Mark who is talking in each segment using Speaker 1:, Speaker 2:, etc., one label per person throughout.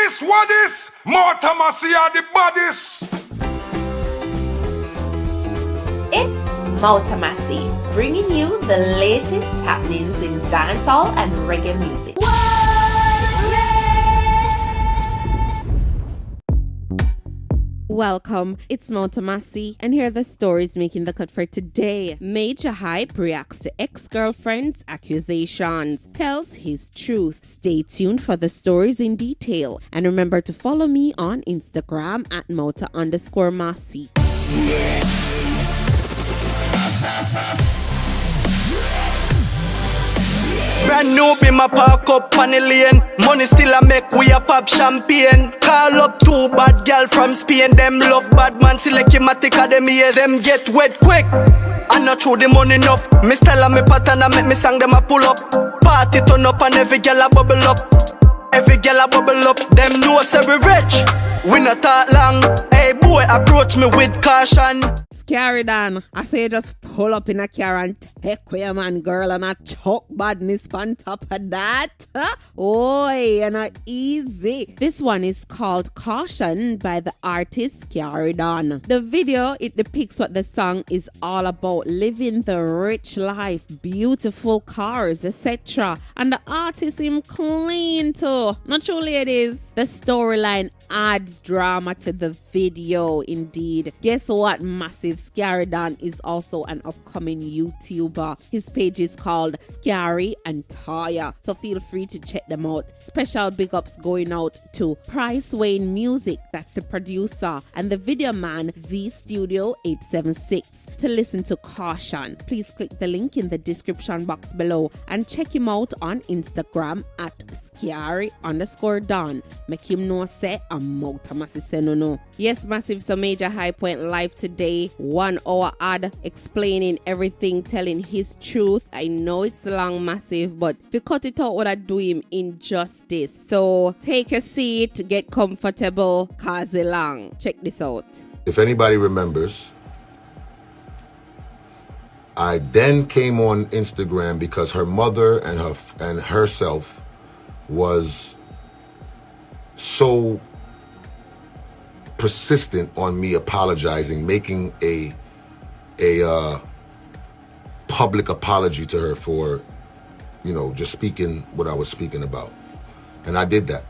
Speaker 1: What is? More Tamasi are the bodies.
Speaker 2: It's Mautamasi, bringing you the latest happenings in dancehall and reggae music. Welcome, it's Mautamasi, and here are the stories making the cut for today. Majah Hype reacts to ex-girlfriend's accusations, tells his truth. Stay tuned for the stories in detail, and remember to follow me on Instagram at Mauta_Masi.
Speaker 3: Brand new be my park up on the lane. Money still a make we a pop champagne. Call up two bad gal from Spain. Them love bad man select academy. Them get wet quick. I not throw the money enough. Me style and me pattern and make me song them a pull up. Party turn up and every gal a bubble up. Every gal a bubble up. Them know say we rich. We not talk long. Hey boy, approach me with caution.
Speaker 2: Skary Dan, I say you just pull up in a car and take with your man girl and a chuck badness on top of that. Oi, and not easy. This one is called Caution by the artist Skary Dan. The video, it depicts what the song is all about, living the rich life, beautiful cars, etc. And the artist him clean too. Not true, ladies. The storyline adds drama to the video indeed. Guess what, massive? Skary Dan is also an upcoming YouTuber. His page is called Skary and Taya, so feel free to check them out. Special big ups going out to Price Wayne Music, that's the producer, and the video man Z Studio 876. To listen to Caution, please click the link in the description box below and check him out on Instagram at Skary_Dan. Make him know say I'm Mautamasi say no. Yes, massive. So Majah Hype went live today, 1 hour ad explaining everything, telling his truth. I know it's long, massive, but if you cut it out, would I do him injustice? So take a seat, get comfortable, cause it long. Check this out.
Speaker 4: If anybody remembers, I then came on Instagram because her mother and herself was so persistent on me apologizing, making a public apology to her for, you know, just speaking what I was speaking about. And I did that.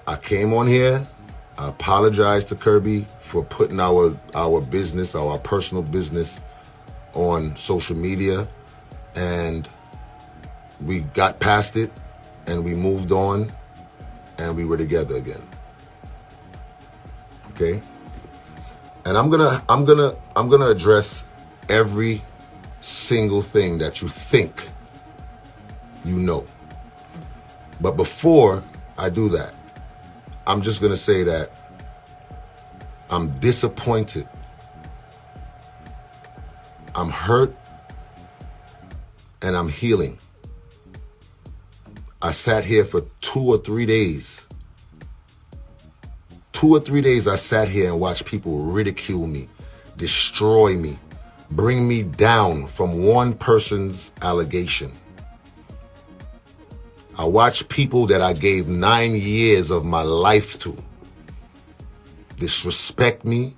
Speaker 4: I came on here, I apologized to Kirby for putting our business, our personal business on social media, and we got past it and we moved on and we were together again. Okay? And I'm gonna address every single thing that you think you know. But before I do that, I'm just gonna say that I'm disappointed. I'm hurt and I'm healing. I sat here for 2 or 3 days. 2 or 3 days I sat here and watched people ridicule me, destroy me, bring me down from one person's allegation. I watched people that I gave 9 years of my life to disrespect me,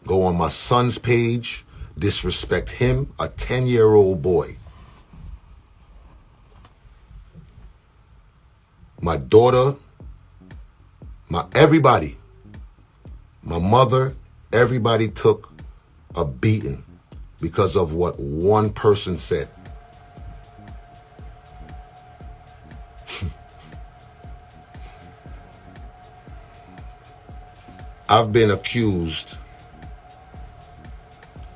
Speaker 4: go on my son's page, disrespect him, a 10-year-old boy. My daughter, everybody, my mother, everybody took a beating because of what one person said. I've been accused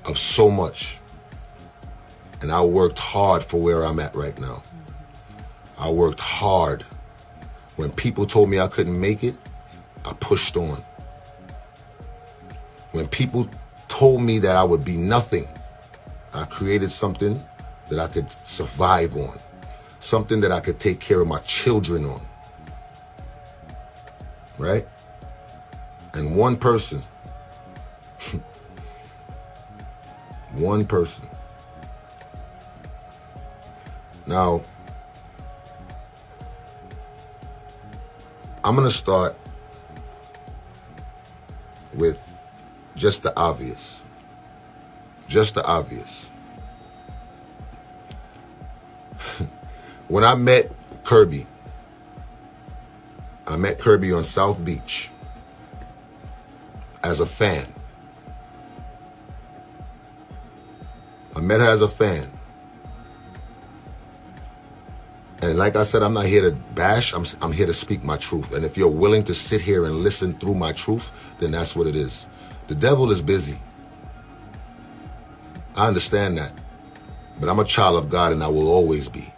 Speaker 4: of so much, and I worked hard for where I'm at right now. I worked hard. When people told me I couldn't make it, I pushed on. When people told me that I would be nothing, I created something that I could survive on, something that I could take care of my children on, right? And one person, Now, I'm going to start with just the obvious. Just the obvious. When I met Kirby on South Beach as a fan. I met her as a fan. And like I said, I'm not here to bash, I'm here to speak my truth. And if you're willing to sit here and listen through my truth, then that's what it is. The devil is busy. I understand that. But I'm a child of God and I will always be.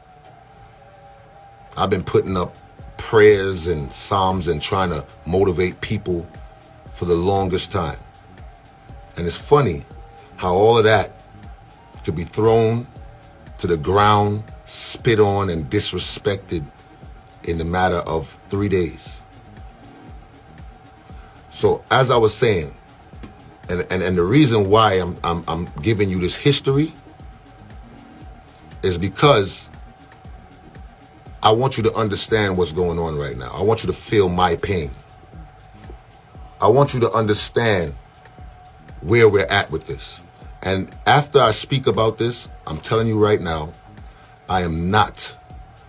Speaker 4: I've been putting up prayers and psalms and trying to motivate people for the longest time. And it's funny how all of that could be thrown to the ground, spit on, and disrespected in the matter of 3 days. So as I was saying, and the reason why I'm giving you this history is because I want you to understand what's going on right now. I want you to feel my pain. I want you to understand where we're at with this. And after I speak about this, I'm telling you right now, I am not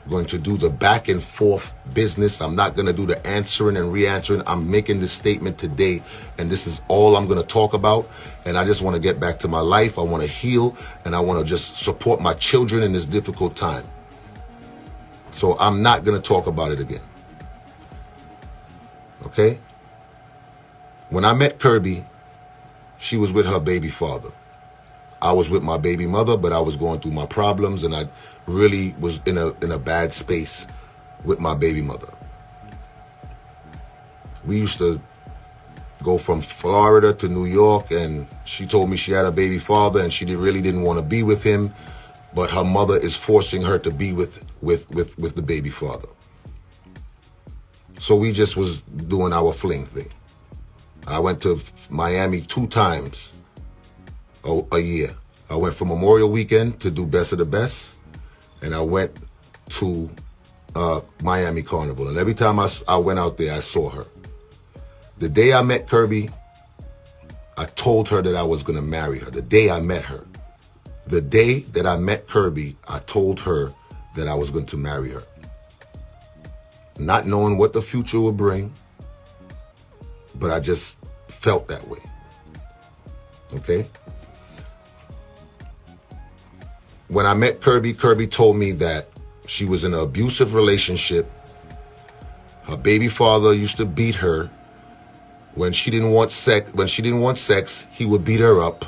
Speaker 4: going to do the back and forth business. I'm not going to do the answering and re-answering. I'm making this statement today, and this is all I'm going to talk about. And I just want to get back to my life. I want to heal, and I want to just support my children in this difficult time. So I'm not going to talk about it again. Okay? When I met Kirby, she was with her baby father. I was with my baby mother, but I was going through my problems, and I really was in a bad space with my baby mother. We used to go from Florida to New York, and she told me she had a baby father and she really didn't want to be with him, but her mother is forcing her to be with the baby father. So we just was doing our fling thing. I went to Miami 2 times a year. I went for Memorial Weekend to do Best of the Best, and I went to Miami Carnival. And every time I went out there, I saw her. The day I met Kirby, I told her that I was going to marry her. The day I met her. The day that I met Kirby, I told her that I was going to marry her. Not knowing what the future would bring, but I just felt that way. Okay? When I met Kirby, Kirby told me that she was in an abusive relationship. Her baby father used to beat her. When she didn't want sex, he would beat her up.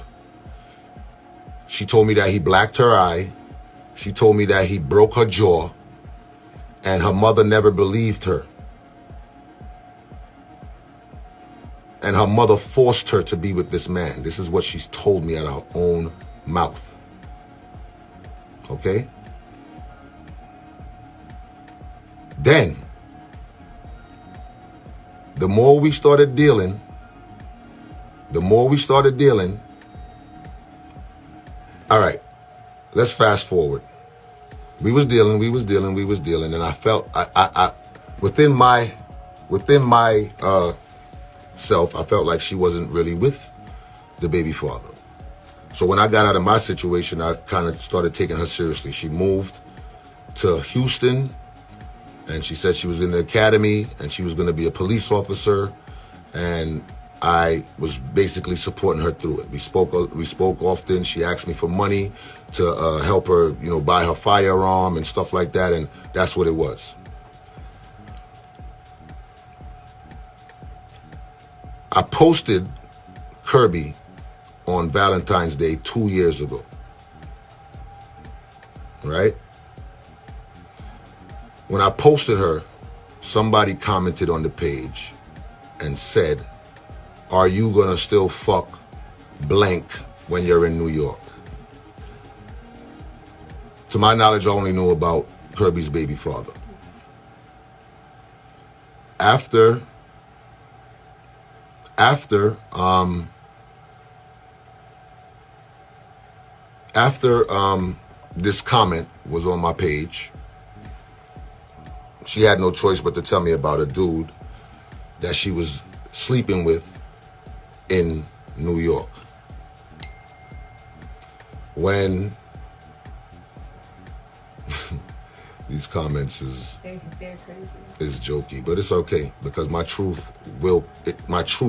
Speaker 4: She told me that he blacked her eye. She told me that he broke her jaw. And her mother never believed her. And her mother forced her to be with this man. This is what she's told me out of her own mouth. Okay? Then, the more we started dealing, all right, let's fast forward. We was dealing, and I felt, I within my self, I felt like she wasn't really with the baby father. So when I got out of my situation, I kind of started taking her seriously. She moved to Houston, and she said she was in the academy, and she was going to be a police officer, and I was basically supporting her through it. We spoke often. She asked me for money to help her, buy her firearm and stuff like that, and that's what it was. I posted Kirby on Valentine's Day 2 years ago, right? When I posted her, somebody commented on the page and said, "Are you gonna still fuck blank when you're in New York?" To my knowledge, I only knew about Kirby's baby father. After this comment was on my page, she had no choice but to tell me about a dude that she was sleeping with in New York. When these comments
Speaker 5: They're crazy.
Speaker 4: is jokey, but it's okay because my truth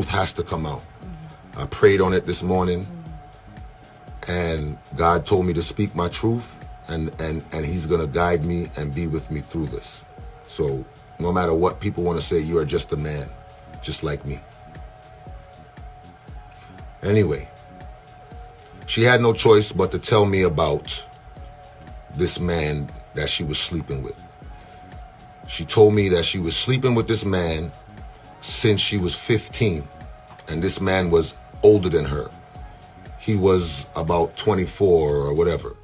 Speaker 4: has to come out. I prayed on it this morning, and God told me to speak my truth, and He's gonna guide me and be with me through this. So no matter what people want to say, you are just a man, just like me. Anyway, she had no choice but to tell me about this man that she was sleeping with. She told me that she was sleeping with this man since she was 15, and this man was older than her. He was about 24 or whatever.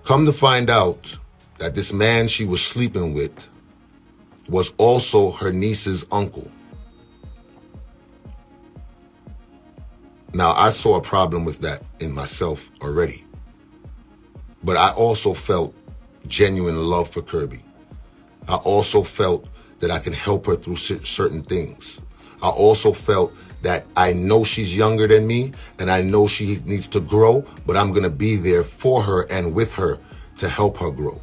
Speaker 4: Come to find out that this man she was sleeping with was also her niece's uncle. Now, I saw a problem with that in myself already, but I also felt genuine love for Kirby. I also felt that I can help her through certain things. I also felt that I know she's younger than me and I know she needs to grow, but I'm going to be there for her and with her to help her grow.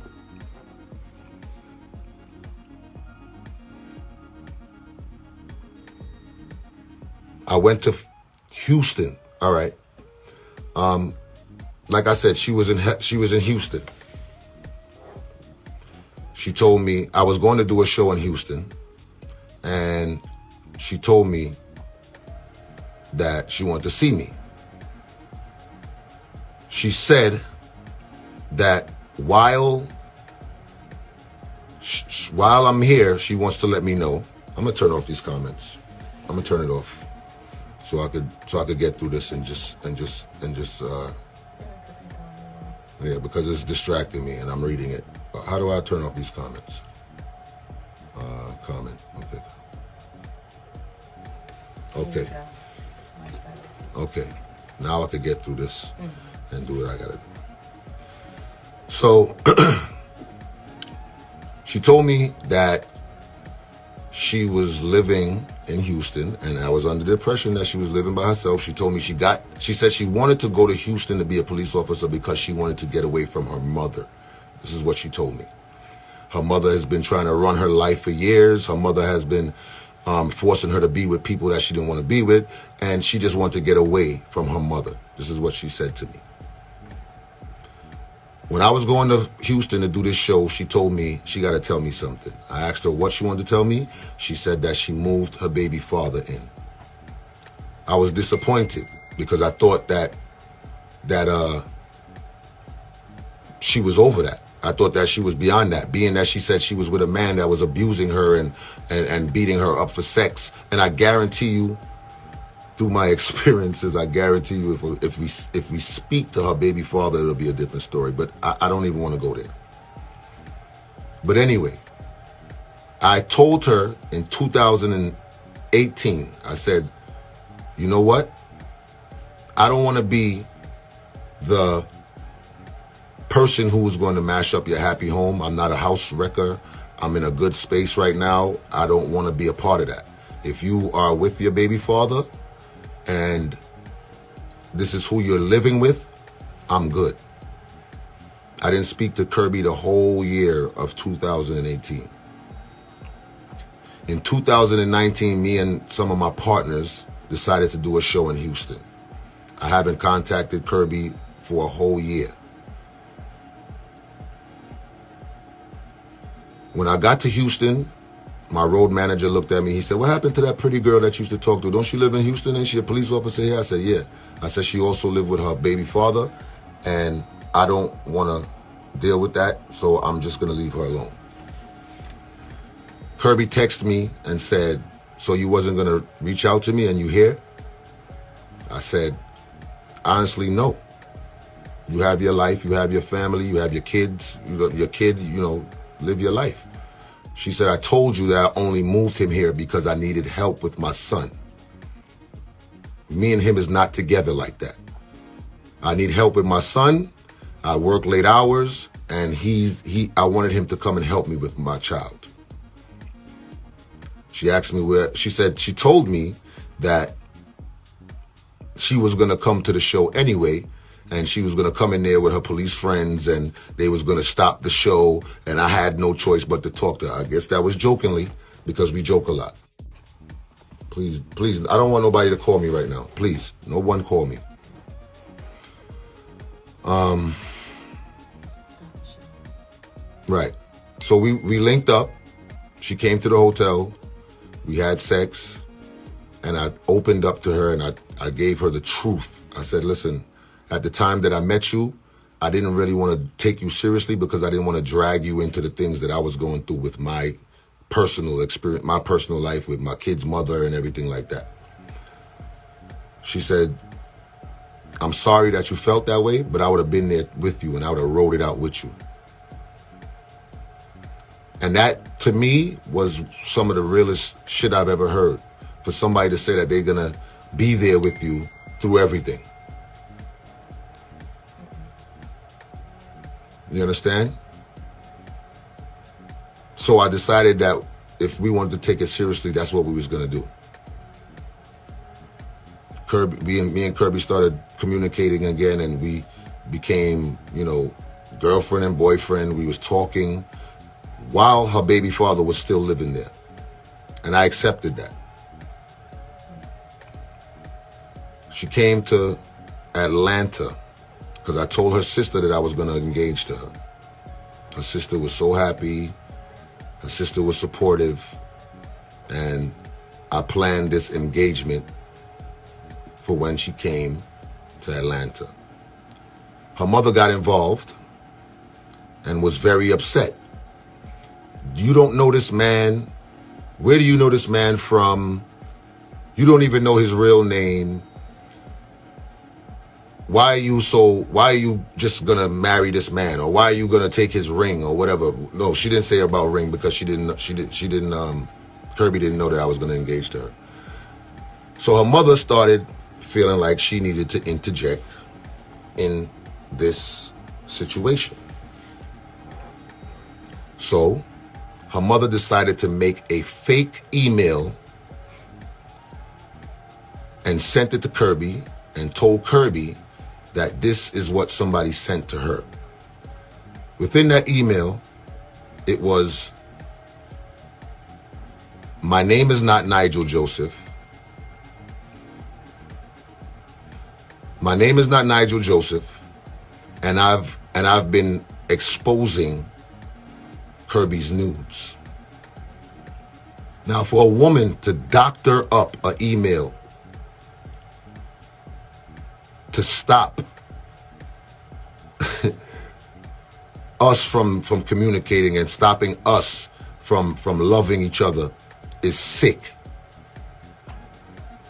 Speaker 4: I went to Houston. All right. Like I said, she was in Houston. She told me I was going to do a show in Houston, and she told me that she wanted to see me. She said that while I'm here, she wants to let me know. I'm gonna turn off these comments. I'm gonna turn it off so I could get through this and just yeah, because it's distracting me and I'm reading it. How do I turn off these comments? Comment. Okay. Okay. Now I could get through this and do what I gotta do. So she told me that she was living in Houston, and I was under the impression that she was living by herself. She told me she said she wanted to go to Houston to be a police officer because she wanted to get away from her mother. This is what she told me. Her mother has been trying to run her life for years. Her mother has been forcing her to be with people that she didn't want to be with, and she just wanted to get away from her mother. This is what she said to me. When I was going to Houston to do this show, she told me she got to tell me something. I asked her what she wanted to tell me. She said that she moved her baby father in. I was disappointed because I thought that she was over that. I thought that she was beyond that, being that she said she was with a man that was abusing her and beating her up for sex. And I guarantee you, through my experiences, I guarantee you if we speak to her baby father, it'll be a different story. But I don't even want to go there. But anyway, I told her in 2018, I said, you know what? I don't want to be the person who is going to mash up your happy home. I'm not a house wrecker. I'm in a good space right now. I don't want to be a part of that. If you are with your baby father and this is who you're living with, I'm good. I didn't speak to Kirby the whole year of 2018. In 2019, me and some of my partners decided to do a show in Houston. I haven't contacted Kirby for a whole year. When I got to Houston, my road manager looked at me. He said, what happened to that pretty girl that you used to talk to? Don't she live in Houston? Ain't she a police officer here? I said, yeah. I said, she also lived with her baby father, and I don't want to deal with that, so I'm just going to leave her alone. Kirby texted me and said, so you wasn't going to reach out to me and you here? I said, honestly, no. You have your life, you have your family, you have your kids, your kid, live your life. She said, I told you that I only moved him here because I needed help with my son. Me and him is not together like that. I need help with my son. I work late hours, and I wanted him to come and help me with my child. She asked me where, she said, she told me that she was going to come to the show anyway, and she was going to come in there with her police friends, and they was going to stop the show, and I had no choice but to talk to her. I guess that was jokingly, because we joke a lot. Please, please, I don't want nobody to call me right now. Please, no one call me. Right. So we linked up. She came to the hotel. We had sex. And I opened up to her and I gave her the truth. I said, listen, at the time that I met you, I didn't really want to take you seriously because I didn't want to drag you into the things that I was going through with my personal experience, my personal life with my kid's mother and everything like that. She said, I'm sorry that you felt that way, but I would have been there with you and I would have rode it out with you. And that, to me, was some of the realest shit I've ever heard. For somebody to say that they're going to be there with you through everything. You understand? So I decided that if we wanted to take it seriously, that's what we was going to do. Me and Kirby started communicating again, and we became, girlfriend and boyfriend. We was talking while her baby father was still living there. And I accepted that. She came to Atlanta because I told her sister that I was going to engage to her. Her sister was so happy. Her sister was supportive. And I planned this engagement for when she came to Atlanta. Her mother got involved and was very upset. You don't know this man. Where do you know this man from? You don't even know his real name. Why are you just gonna marry this man? Or why are you gonna take his ring or whatever? No, she didn't say about ring because Kirby didn't know that I was gonna engage to her. So her mother started feeling like she needed to interject in this situation. So her mother decided to make a fake email and sent it to Kirby and told Kirby that this is what somebody sent to her. Within that email, it was, my name is not Nigel Joseph. My name is not Nigel Joseph, and I've been exposing Kirby's nudes. Now, for a woman to doctor up an email to stop us from communicating and stopping us from loving each other is sick.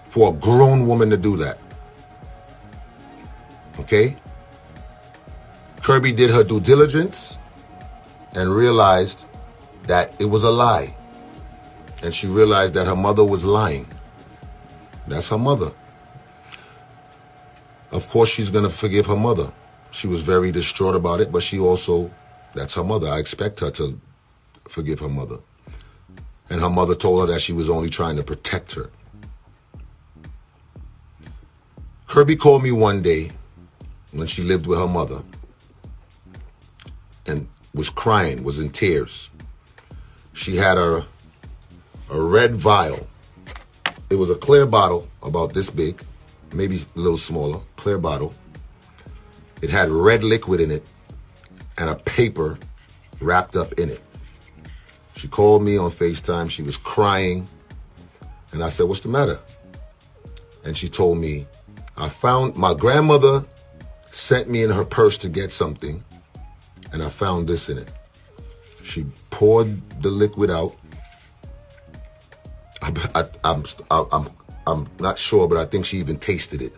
Speaker 4: For a grown woman to do that. Okay? Kirby did her due diligence and realized that it was a lie. And she realized that her mother was lying. That's her mother. Of course, she's going to forgive her mother. She was very distraught about it, but she also, that's her mother. I expect her to forgive her mother. And her mother told her that she was only trying to protect her. Kirby called me one day when she lived with her mother and was crying, was in tears. She had a red vial. It was a clear bottle about this big, maybe a little smaller, clear bottle. It had red liquid in it and a paper wrapped up in it. She called me on FaceTime. She was crying. And I said, what's the matter? And she told me, I found, my grandmother sent me in her purse to get something, and I found this in it. She poured the liquid out. I'm not sure, but I think she even tasted it.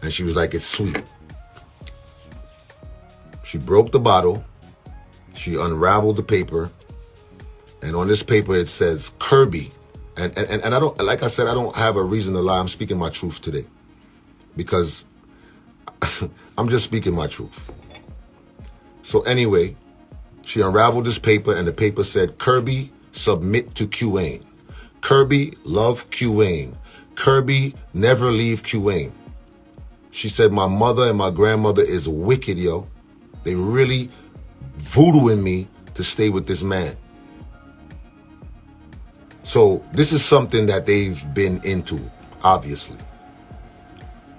Speaker 4: And she was like, it's sweet. She broke the bottle. She unraveled the paper. And on this paper, it says Kirby. And I don't, like I said, I don't have a reason to lie. I'm speaking my truth today. Because I'm just speaking my truth. So anyway, she unraveled this paper and the paper said, Kirby, submit to QAnon. Kirby love QAing. Kirby never leave QAing. She said my mother and my grandmother is wicked, yo. They really voodooing me to stay with this man. So this is something that they've been into, obviously.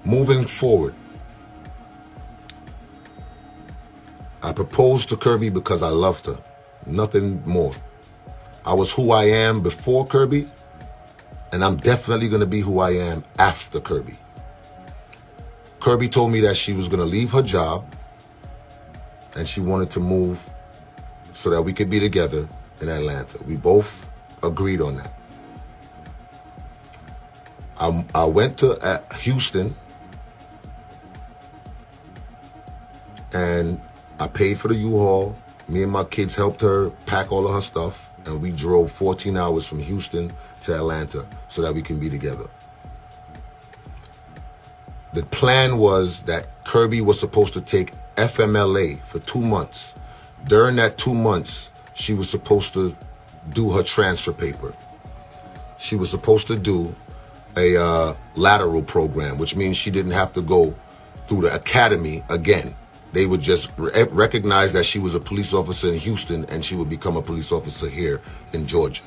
Speaker 4: Moving forward, I proposed to Kirby because I loved her. Nothing more. I was who I am before Kirby, and I'm definitely going to be who I am after Kirby. Kirby told me that she was going to leave her job and she wanted to move so that we could be together in Atlanta. We both agreed on that. I went to Houston and I paid for the U-Haul. Me and my kids helped her pack all of her stuff, and we drove 14 hours from Houston to Atlanta so that we can be together. The plan was that Kirby was supposed to take FMLA for 2 months. During that 2 months, she was supposed to do her transfer paper. She was supposed to do a lateral program, which means she didn't have to go through the academy again. They would just recognize that she was a police officer in Houston and she would become a police officer here in Georgia.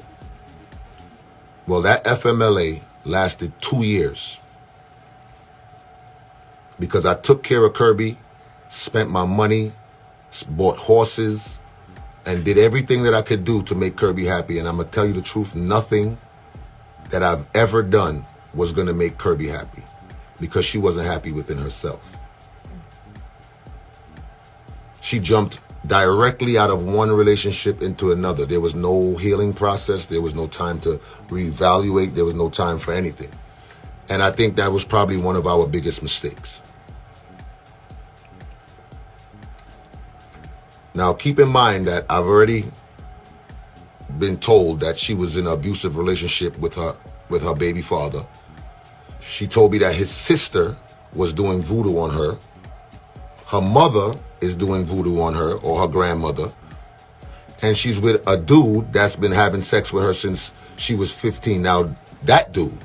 Speaker 4: Well, that FMLA lasted 2 years because I took care of Kirby, spent my money, bought horses, and did everything that I could do to make Kirby happy. And I'm going to tell you the truth, nothing that I've ever done was going to make Kirby happy because she wasn't happy within herself. She jumped directly out of one relationship into another. There was no healing process. There was no time to reevaluate. There was no time for anything. And I think that was probably one of our biggest mistakes. Now, keep in mind that I've already been told that she was in an abusive relationship with her baby father. She told me that his sister was doing voodoo on her. Her mother is doing voodoo on her, or her grandmother. And she's with a dude that's been having sex with her since she was 15. Now, that dude,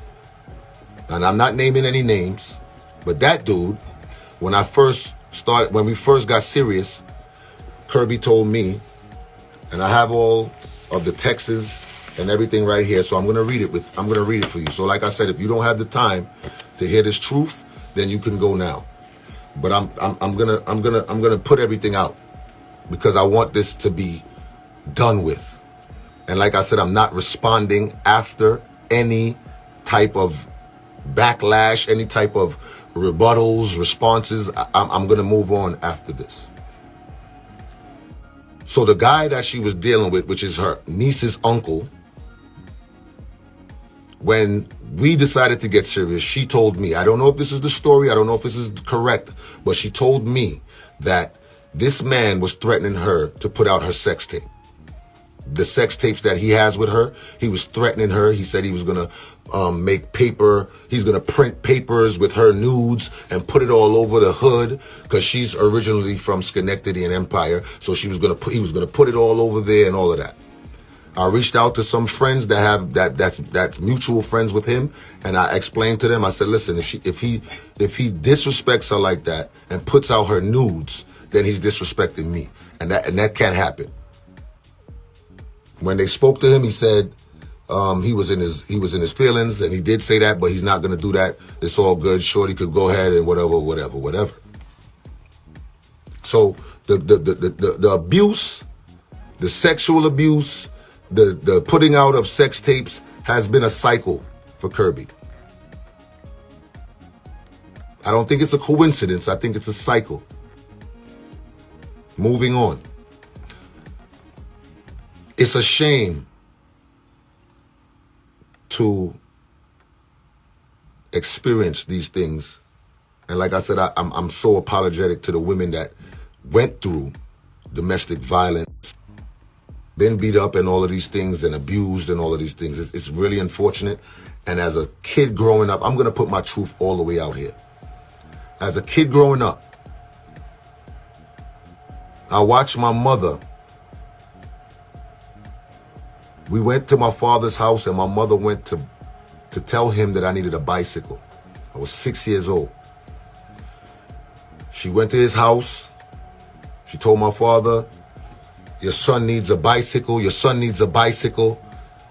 Speaker 4: and I'm not naming any names, but that dude, when we first got serious, Kirby told me, and I have all of the texts and everything right here, so I'm gonna read it for you. So like I said, if you don't have the time to hear this truth, then you can go now. But I'm gonna put everything out because I want this to be done with. And like I said, I'm not responding after any type of backlash, any type of rebuttals, responses. I'm gonna move on after this. So the guy that she was dealing with, which is her niece's uncle, when we decided to get serious, she told me, I don't know if this is the story, I don't know if this is correct, but she told me that this man was threatening her to put out her sex tape. The sex tapes that he has with her, he was threatening her. He said he was going to make paper. He's going to print papers with her nudes and put it all over the hood because she's originally from Schenectady and Empire. So he was going to put it all over there and all of that. I reached out to some friends that have that's mutual friends with him, and I explained to them. I said, listen, if he disrespects her like that and puts out her nudes, then he's disrespecting me, and that can't happen. When they spoke to him, he said he was in his feelings, and he did say that, but he's not going to do that. It's all good. Shorty could go ahead and whatever. So the abuse, the sexual abuse, the putting out of sex tapes has been a cycle for Kirby. I don't think it's a coincidence. I think it's a cycle. Moving on. It's a shame to experience these things. And like I said, I'm so apologetic to the women that went through domestic violence, been beat up and all of these things, and abused and all of these things. It's really unfortunate. And as a kid growing up, I'm going to put my truth all the way out here. As a kid growing up, I watched my mother We went to my father's house and my mother went to tell him that I needed a bicycle. I was 6 years old. She went to his house. She told my father, your son needs a bicycle. Your son needs a bicycle.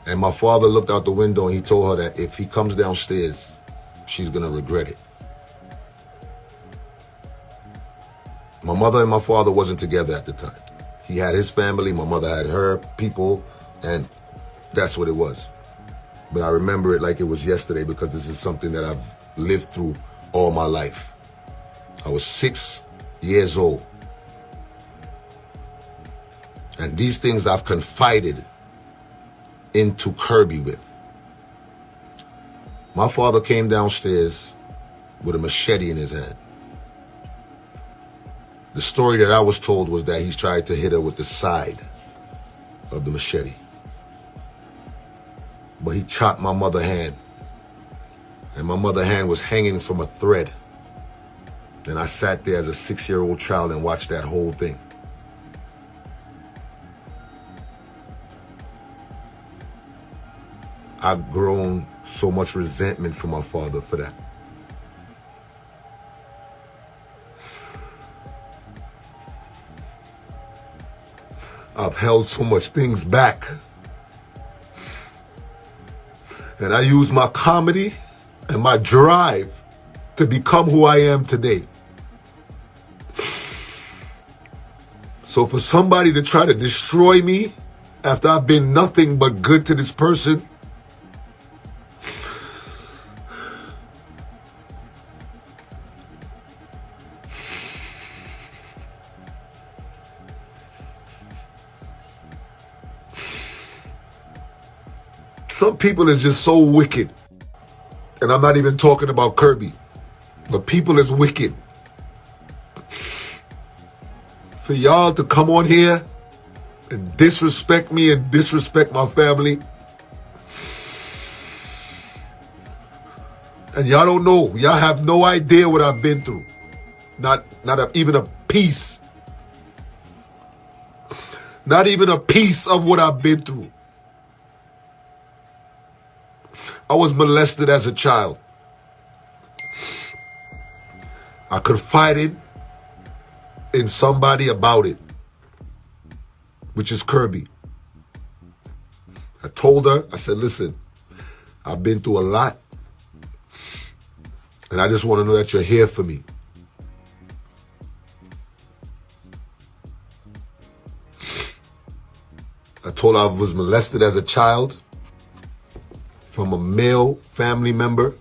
Speaker 4: And my father looked out the window and he told her that if he comes downstairs, she's going to regret it. My mother and my father wasn't together at the time. He had his family, my mother had her people, and that's what it was. But I remember it like it was yesterday because this is something that I've lived through all my life. I was 6 years old. And these things I've confided into Kirby with. My father came downstairs with a machete in his hand. The story that I was told was that he tried to hit her with the side of the machete. But he chopped my mother's hand. And my mother's hand was hanging from a thread. And I sat there as a 6-year-old child and watched that whole thing. I've grown so much resentment for my father for that. I've held so much things back. And I use my comedy and my drive to become who I am today. So for somebody to try to destroy me after I've been nothing but good to this person, some people is just so wicked. And I'm not even talking about Kirby, but people is wicked. For y'all to come on here and disrespect me and disrespect my family. And y'all don't know. Y'all have no idea what I've been through. Even a piece. Not even a piece of what I've been through. I was molested as a child. I confided in somebody about it, which is Kirby. I told her, I said, listen, I've been through a lot, and I just want to know that you're here for me. I told her I was molested as a child from a male family member.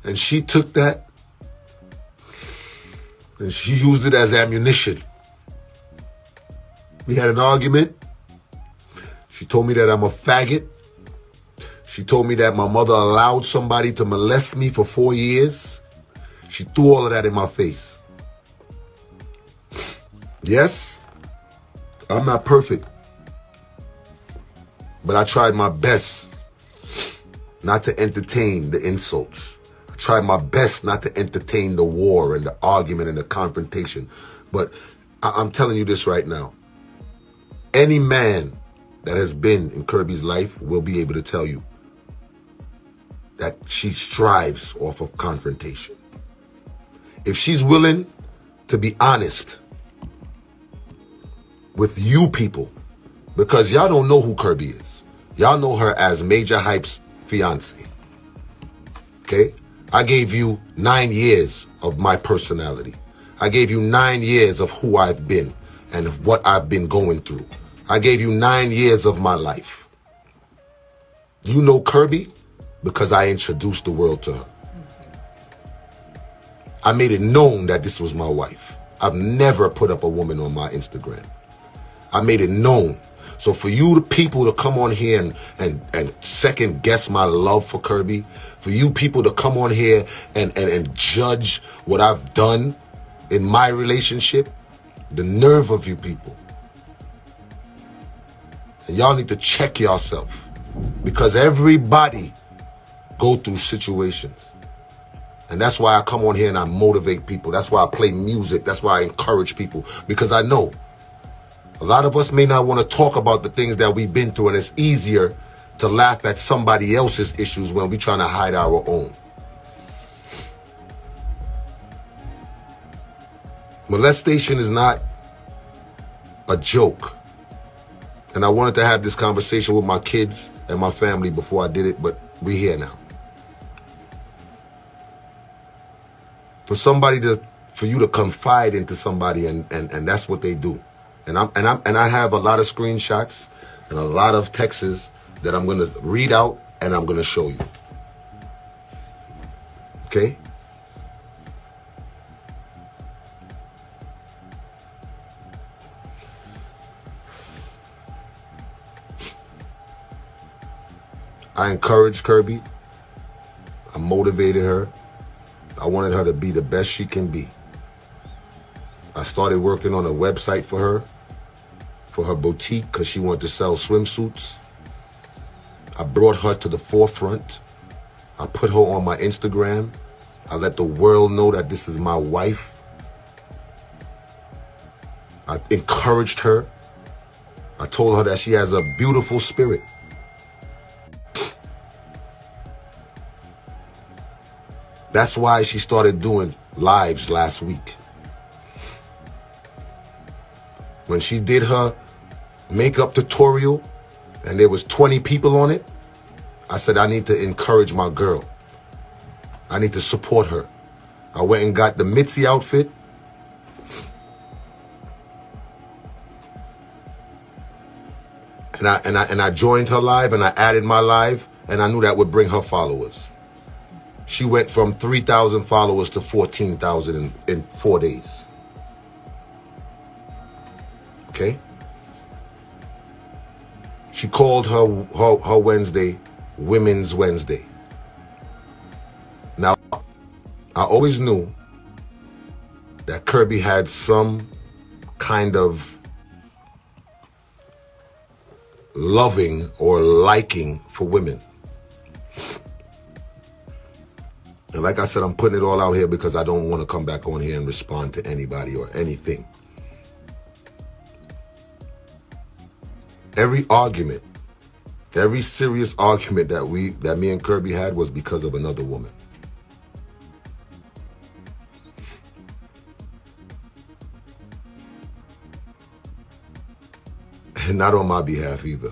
Speaker 4: And she took that and she used it as ammunition. We had an argument. She told me that I'm a faggot. She told me that my mother allowed somebody to molest me for 4 years. She threw all of that in my face. Yes, I'm not perfect. But I tried my best not to entertain the insults. I tried my best not to entertain the war and the argument and the confrontation. But I'm telling you this right now. Any man that has been in Kirby's life will be able to tell you that she strives off of confrontation. If she's willing to be honest with you people, because y'all don't know who Kirby is. Y'all know her as Majah Hype's fiance. Okay? I gave you 9 years of my personality. I gave you 9 years of who I've been and what I've been going through. I gave you 9 years of my life. You know Kirby because I introduced the world to her. I made it known that this was my wife. I've never put up a woman on my Instagram. I made it known. So for you the people to come on here and second guess my love for Kirby, for you people to come on here and judge what I've done in my relationship, the nerve of you people. And y'all need to check yourself, because everybody go through situations. And that's why I come on here and I motivate people. That's why I play music. That's why I encourage people, because I know A lot of us may not want to talk about the things that we've been through, and it's easier to laugh at somebody else's issues when we're trying to hide our own. Molestation is not a joke. And I wanted to have this conversation with my kids and my family before I did it, but we're here now. For you to confide into somebody and that's what they do. And I have a lot of screenshots and a lot of texts that I'm gonna read out and I'm gonna show you. Okay? I encouraged Kirby. I motivated her. I wanted her to be the best she can be. I started working on a website for her boutique, because she wanted to sell swimsuits. I brought her to the forefront. I put her on my Instagram. I let the world know that this is my wife. I encouraged her. I told her that she has a beautiful spirit. That's why she started doing lives last week. When she did her makeup tutorial and there was 20 people on it, I said, I need to encourage my girl. I need to support her. I went and got the Mitzi outfit. And I joined her live and I added my live, and I knew that would bring her followers. She went from 3,000 followers to 14,000 in 4 days. Okay? She called her Wednesday Women's Wednesday. Now, I always knew that Kirby had some kind of loving or liking for women. And like I said, I'm putting it all out here because I don't want to come back on here and respond to anybody or anything. Every argument, every serious argument that me and Kirby had was because of another woman. And not on my behalf either.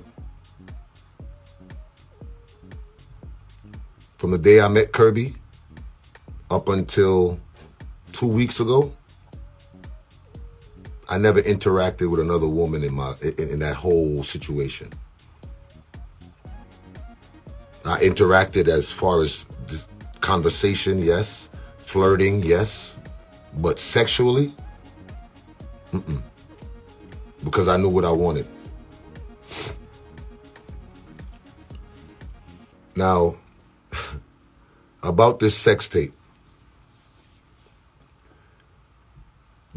Speaker 4: From the day I met Kirby up until 2 weeks ago, I never interacted with another woman in that whole situation. I interacted as far as conversation, yes. Flirting, yes. But sexually, because I knew what I wanted. Now, about this sex tape.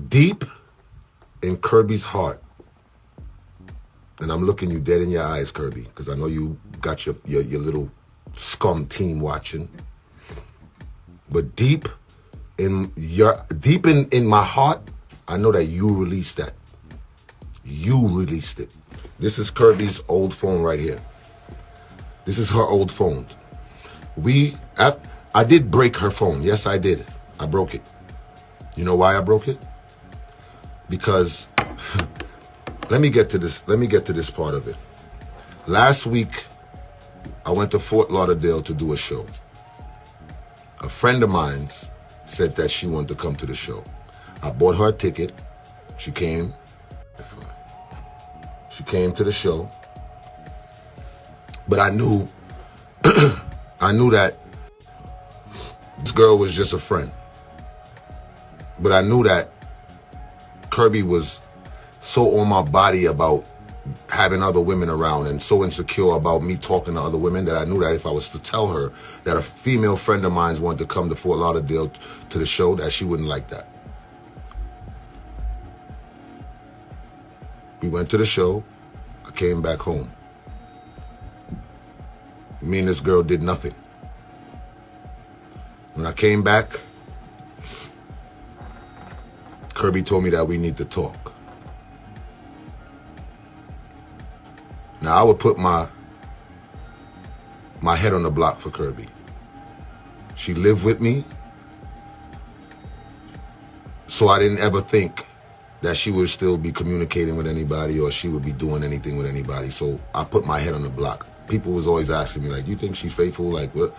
Speaker 4: Deep in Kirby's heart, and I'm looking you dead in your eyes, Kirby, because I know you got your little scum team watching. But deep in my heart, I know that you released that. You released it. This is Kirby's old phone right here. This is her old phone. I did break her phone. Yes, I did. I broke it. You know why I broke it? Because let me get to this part of it. Last week, I went to Fort Lauderdale to do a show. A friend of mine said that she wanted to come to the show. I bought her a ticket. She came to the show. But I knew that this girl was just a friend. But I knew that Kirby was so on my body about having other women around and so insecure about me talking to other women that I knew that if I was to tell her that a female friend of mine wanted to come to Fort Lauderdale to the show, that she wouldn't like that. We went to the show. I came back home. Me and this girl did nothing. When I came back, Kirby told me that we need to talk. Now, I would put my head on the block for Kirby. She lived with me, so I didn't ever think that she would still be communicating with anybody or she would be doing anything with anybody. So I put my head on the block. People was always asking me, like, you think she's faithful? Like, what?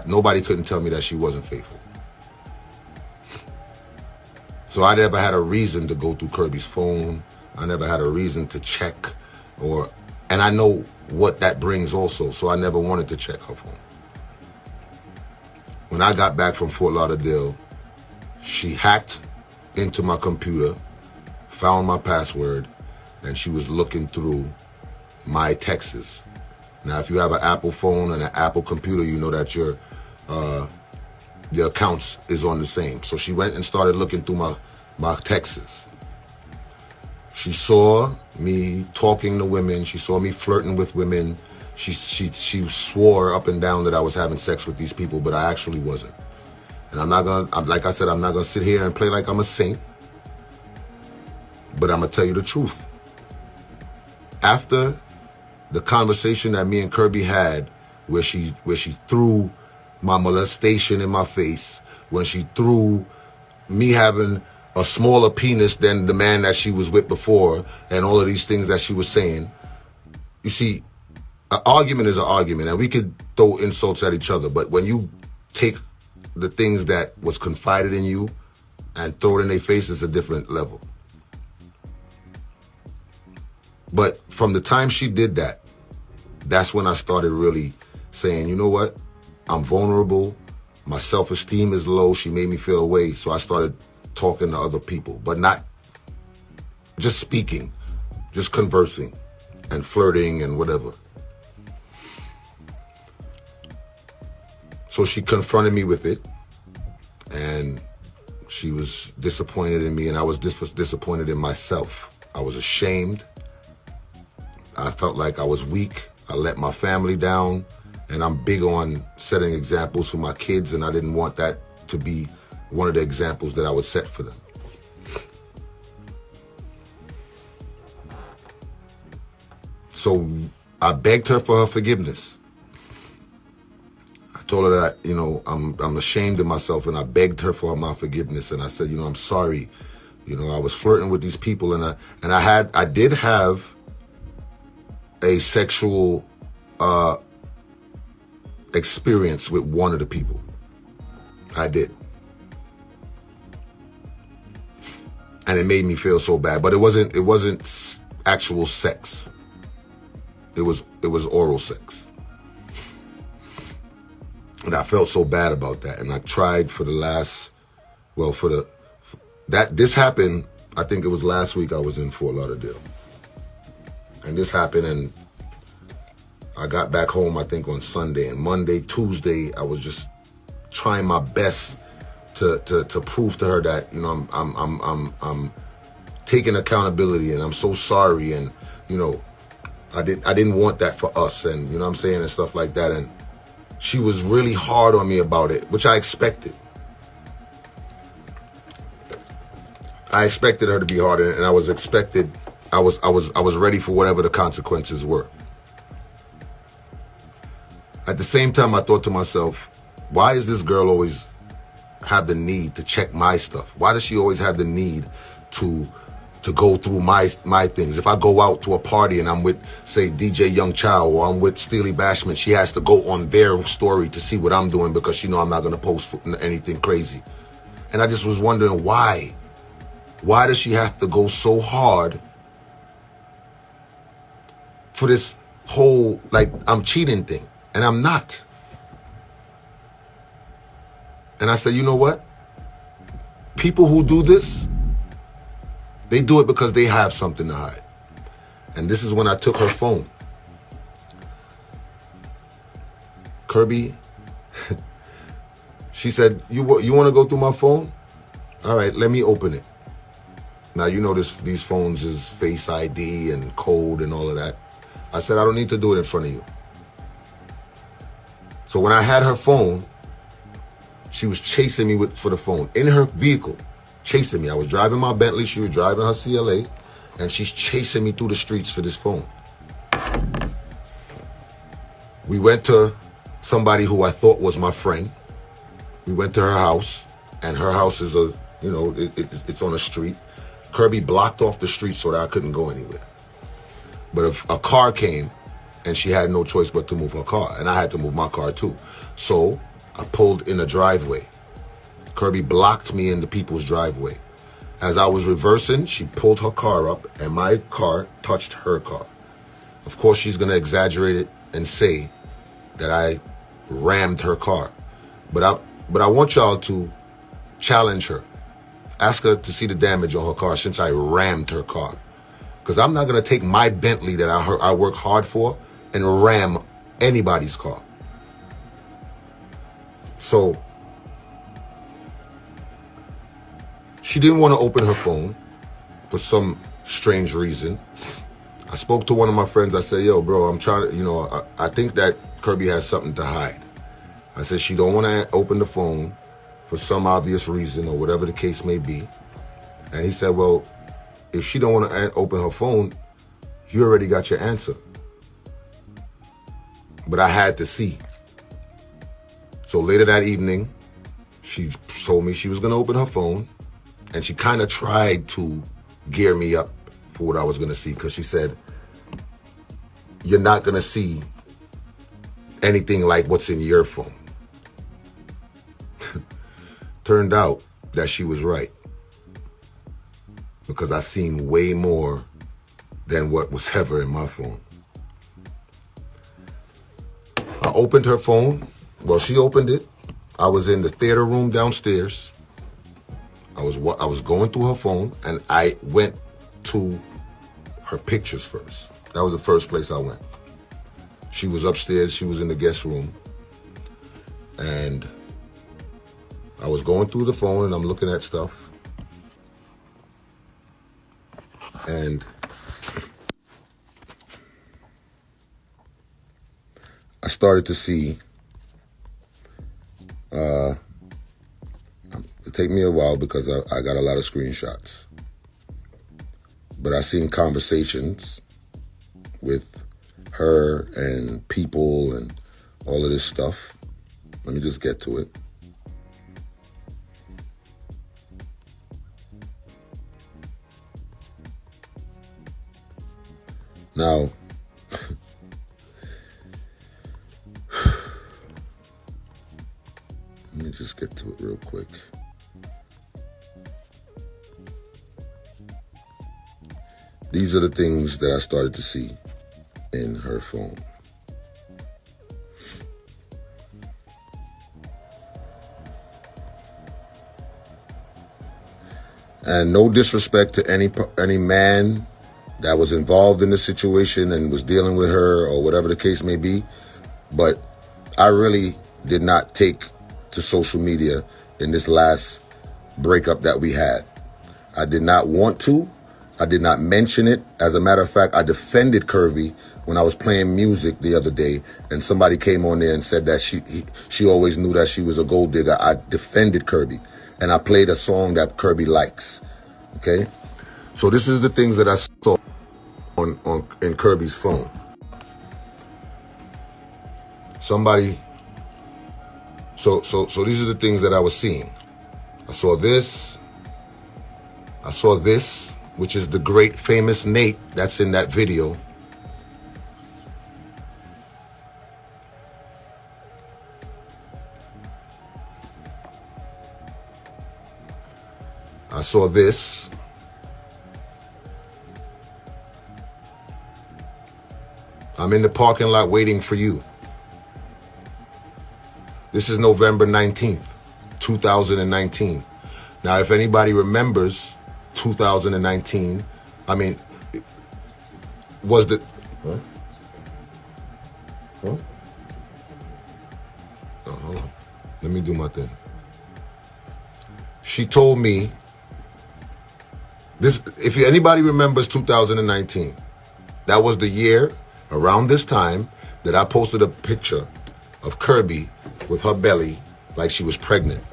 Speaker 4: Nobody couldn't tell me that she wasn't faithful. So I never had a reason to go through Kirby's phone. I never had a reason to check and I know what that brings also, so I never wanted to check her phone. When I got back from Fort Lauderdale, she hacked into my computer, found my password, and she was looking through my texts. Now, if you have an Apple phone and an Apple computer, you know that your accounts is on the same. So she went and started looking through my texts. She saw me talking to women. She saw me flirting with women. She swore up and down that I was having sex with these people, but I actually wasn't. And like I said, I'm not gonna sit here and play like I'm a saint, but I'm gonna tell you the truth. After the conversation that me and Kirby had, where she threw my molestation in my face, when she threw me having a smaller penis than the man that she was with before, and all of these things that she was saying. You see, an argument is an argument, and we could throw insults at each other, but when you take the things that was confided in you and throw it in their face, it's a different level. But from the time she did that, that's when I started really saying, you know what? I'm vulnerable. My self-esteem is low. She made me feel away. So I started talking to other people, but not just speaking, just conversing and flirting and whatever. So she confronted me with it, and she was disappointed in me, and I was disappointed in myself. I was ashamed. I felt like I was weak. I let my family down, and I'm big on setting examples for my kids, and I didn't want that to be one of the examples that I would set for them. So I begged her for her forgiveness. I told her that, you know, I'm ashamed of myself, and I begged her for my forgiveness, and I said, you know, I'm sorry. You know, I was flirting with these people, and I did have a sexual experience with one of the people. I did. And it made me feel so bad, but it wasn't actual sex. It was oral sex. And I felt so bad about that. And I tried for the last, this happened, I think it was last week I was in Fort Lauderdale. And this happened, and I got back home, I think, on Sunday. And Monday, Tuesday, I was just trying my best to prove to her that, you know, I'm taking accountability, and I'm so sorry, and, you know, I didn't want that for us, and, you know what I'm saying, and stuff like that. And she was really hard on me about it, which I expected. I expected her to be hard, and I was ready for whatever the consequences were. At the same time, I thought to myself, why is this girl always have the need to check my stuff? Why does she always have the need to go through my things? If I go out to a party and I'm with, say, DJ Young Chow, or I'm with Steely Bashman, she has to go on their story to see what I'm doing, because she know I'm not going to post anything crazy. And I just was wondering why. Why does she have to go so hard for this whole, like, I'm cheating thing? And I'm not. And I said, you know what? People who do this, they do it because they have something to hide. And this is when I took her phone. Kirby, she said, you want to go through my phone? All right, let me open it. Now, you know these phones is Face ID and code and all of that. I said, I don't need to do it in front of you. So when I had her phone, she was chasing me for the phone in her vehicle, chasing me. I was driving my Bentley, she was driving her CLA, and she's chasing me through the streets for this phone. We went to somebody who I thought was my friend. We went to her house, and her house is it's on a street. Kirby blocked off the street so that I couldn't go anywhere. But if a car came, and she had no choice but to move her car, and I had to move my car too. So I pulled in a driveway. Kirby blocked me in the people's driveway. As I was reversing, she pulled her car up, and my car touched her car. Of course, she's gonna exaggerate it and say that I rammed her car. But I want y'all to challenge her. Ask her to see the damage on her car since I rammed her car. Because I'm not gonna take my Bentley that I work hard for and ram anybody's car. So she didn't want to open her phone for some strange reason. I spoke to one of my friends. I said, yo, bro, I'm trying to, I think that Kirby has something to hide. I said, she don't want to open the phone for some obvious reason or whatever the case may be. And he said, well, if she don't want to open her phone, you already got your answer. But I had to see. So later that evening, she told me she was going to open her phone, and she kind of tried to gear me up for what I was going to see, because she said, you're not going to see anything like what's in your phone. Turned out that she was right, because I seen way more than what was ever in my phone. I opened her phone. Well, she opened it. I was in the theater room downstairs. I was going through her phone, and I went to her pictures first. That was the first place I went. She was upstairs. She was in the guest room. And I was going through the phone, and I'm looking at stuff. And I started to see, it take me a while because I got a lot of screenshots, but I seen conversations with her and people and all of this stuff. Let me just get to it. Now, let me just get to it real quick. These are the things that I started to see in her phone. And no disrespect to any man that was involved in the situation and was dealing with her or whatever the case may be, but I really did not take to social media in this last breakup that we had. I did not want to. I did not mention it. As a matter of fact, I defended Kirby when I was playing music the other day, and somebody came on there and said that she always knew that she was a gold digger. I defended Kirby, and I played a song that Kirby likes. Okay? So this is the things that I saw in Kirby's phone. Somebody. So these are the things that I was seeing. I saw this. I saw this, which is the great famous Nate that's in that video. I saw this. I'm in the parking lot waiting for you. This is November 19th, 2019. Now, if anybody remembers 2019, I mean, was the... Huh? Huh? Oh, hold on. Let me do my thing. She told me, this. If anybody remembers 2019, that was the year, around this time, that I posted a picture of Kirby with her belly like she was pregnant.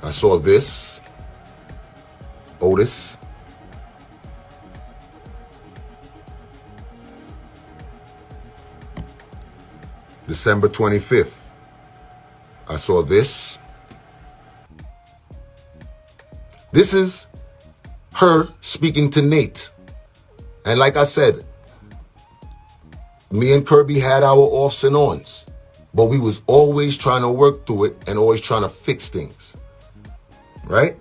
Speaker 4: I saw this, Otis. December 25th. I saw this. This is her speaking to Nate. And like I said, me and Kirby had our offs and ons, but we was always trying to work through it and always trying to fix things, right?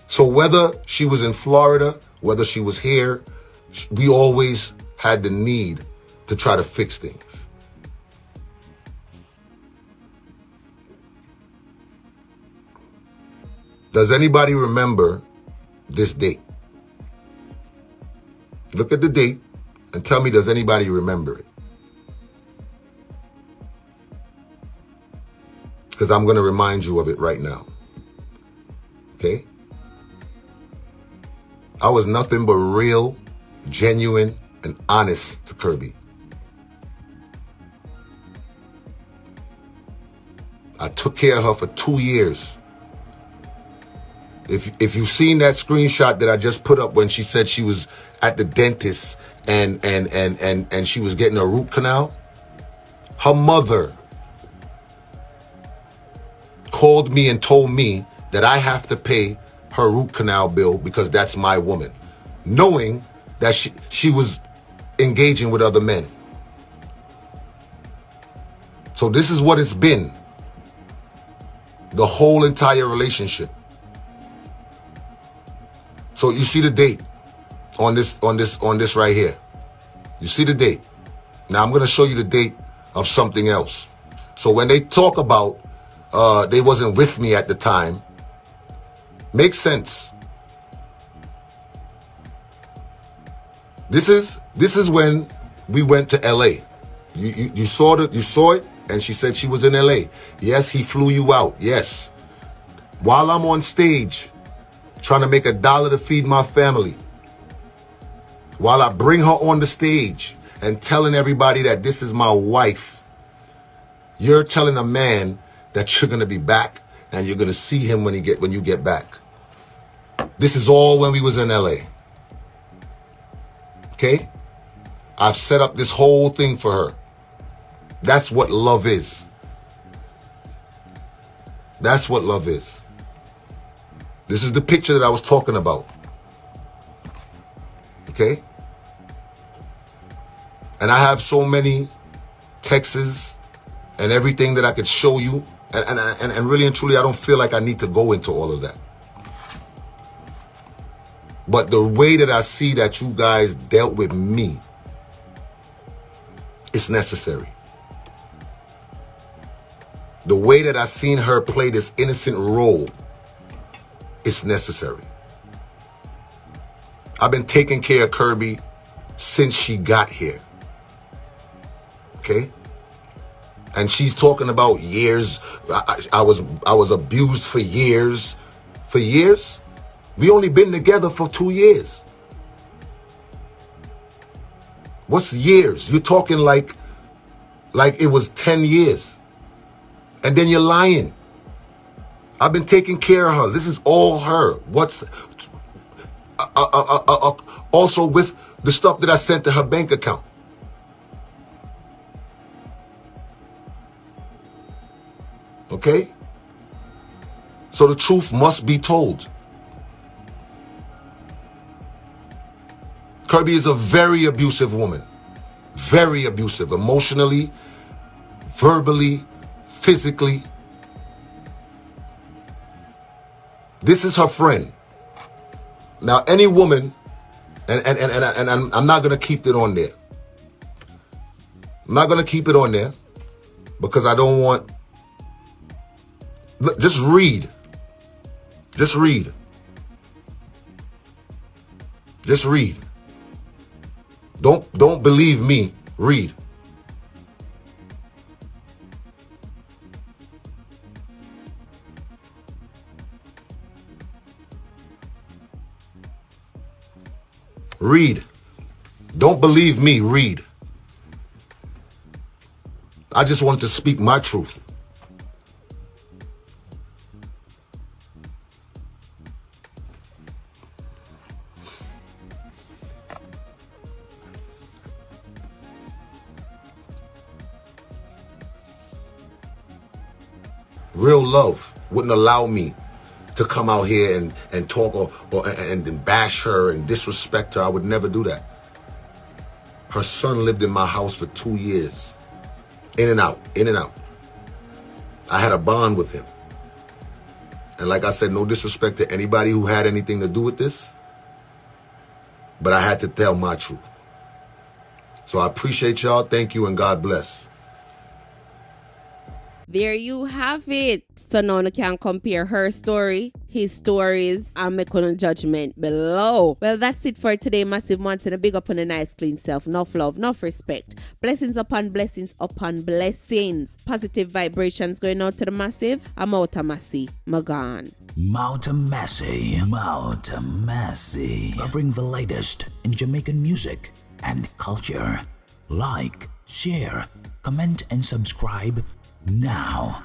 Speaker 4: So whether she was in Florida, whether she was here, we always had the need to try to fix things. Does anybody remember this date? Look at the date and tell me, does anybody remember it? Because I'm going to remind you of it right now. Okay? I was nothing but real, genuine, and honest to Kirby. I took care of her for 2 years. If you've seen that screenshot that I just put up when she said she was at the dentist and she was getting a root canal, her mother called me and told me that I have to pay her root canal bill because that's my woman, knowing that she was engaging with other men. So this is what it's been, the whole entire relationship. So you see the date on this right here. You see the date. Now I'm going to show you the date of something else. So when they talk about they wasn't with me at the time, makes sense. This is when we went to LA. You saw it, and she said she was in LA. Yes, he flew you out. Yes. While I'm on stage trying to make $1 to feed my family, while I bring her on the stage and telling everybody that this is my wife, you're telling a man that you're going to be back and you're going to see him when you get back. This is all when we was in LA. Okay? I've set up this whole thing for her. That's what love is. That's what love is. This is the picture that I was talking about. Okay? And I have so many texts and everything that I could show you. And really and truly, I don't feel like I need to go into all of that. But the way that I see that you guys dealt with me, it's necessary. The way that I seen her play this innocent role, it's necessary. I've been taking care of Kirby since she got here. Okay? And she's talking about years. I was abused for years. For years? We only been together for 2 years. What's years? You're talking like it was 10 years. And then you're lying. I've been taking care of her. This is all her. What's also with the stuff that I sent to her bank account. Okay? So the truth must be told. Kirby is a very abusive woman. Very abusive. Emotionally, verbally, physically. This is her friend. Now, any woman, and I'm not going to keep it on there. I'm not going to keep it on there because I don't want... Look, just read. Just read. Just read. Don't believe me. Read. Read. Don't believe me. Read. I just wanted to speak my truth. real love, wouldn't allow me to come out here and talk and bash her and disrespect her. I would never do that. Her son lived in my house for 2 years. In and out, in and out. I had a bond with him. And like I said, no disrespect to anybody who had anything to do with this, but I had to tell my truth. So I appreciate y'all. Thank you and God bless.
Speaker 2: There you have it. So now you can compare her story, his stories, and make a judgment below. Well, that's it for today, Massive. Wanting a big up on a nice clean self. Enough love, enough respect. Blessings upon blessings upon blessings. Positive vibrations going out to the Massive. I'm out of Massey. Magan.
Speaker 5: Majah Massey. Covering the latest in Jamaican music and culture. Like, share, comment, and subscribe now.